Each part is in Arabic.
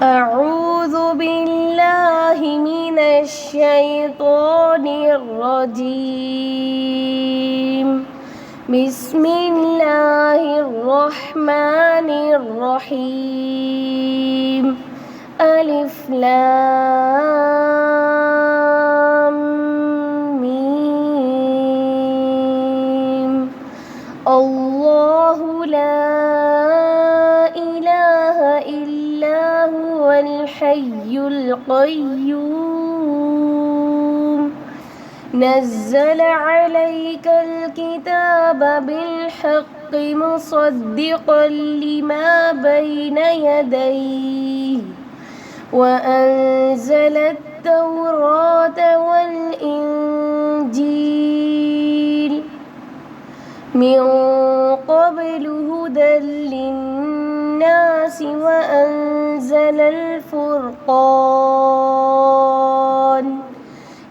أعوذ بالله من الشيطان الرجيم. بسم الله الرحمن الرحيم. ألف لام ميم. الله لا إله إلا هو الحي القيوم. نزل عليك الكتاب بالحق مصدقا لما بين يديه وأنزل التوراة والإنجيل من قبل هدى للناس وأنزل الفرقان.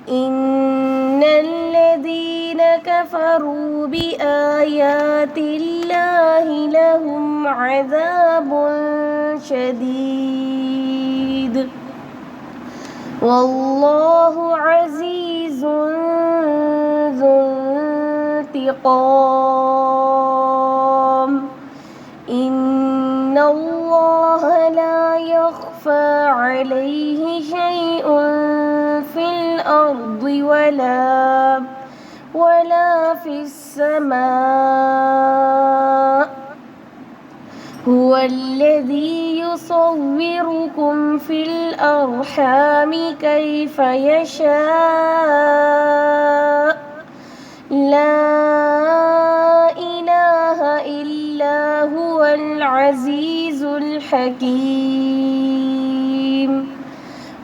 إن الذين كفروا بآيات الله لهم عذاب شديد والله عزيز ذو انتقام. إن الله لا يخفى عليه شيء في الأرض ولا في السماء. هو الذي يصوركم في الأرحام كيف يشاء. لا إله إلا هو العزيز الحكيم.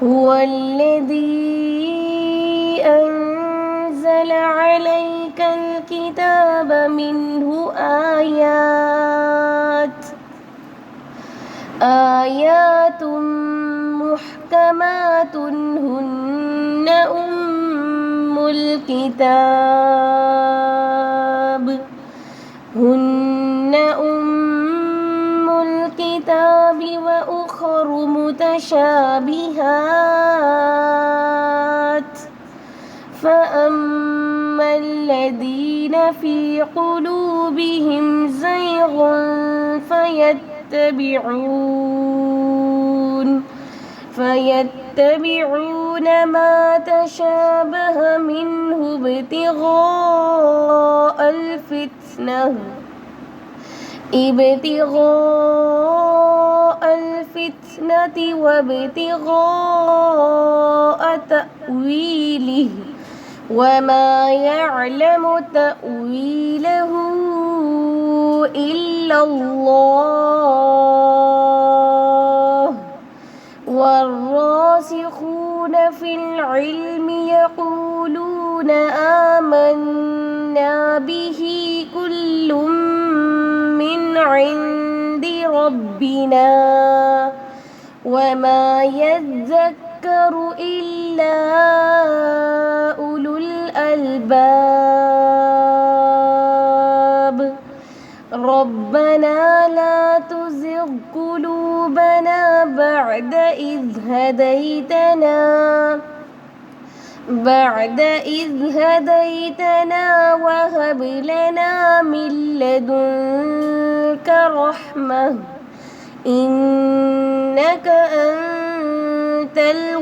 هو الذي أنزل عليك الكتاب منه آيات محكمات هن أم الكتاب وأخر متشابهات. فأما الذين في قلوبهم زيغ فيتبعون ما تشابه منه ابتغاء الفتنة وابتغاء تأويله وما يعلم تأويله إلا الله. والراسخون في العلم يقولون آمنا به كل من عند ربنا وما يذكر إلا أولو الألباب. ربنا لا تزغ قلوبنا بعد إذ هديتنا وهب لنا من لدنك رحمة إنك أنت الوهاب.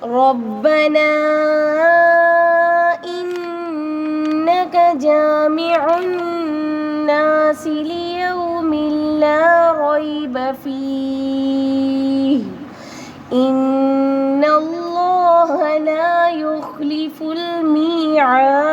ربنا إنك جامع الناس ليوم لا ريب فيه. إن الله لا يخلف الميعاد.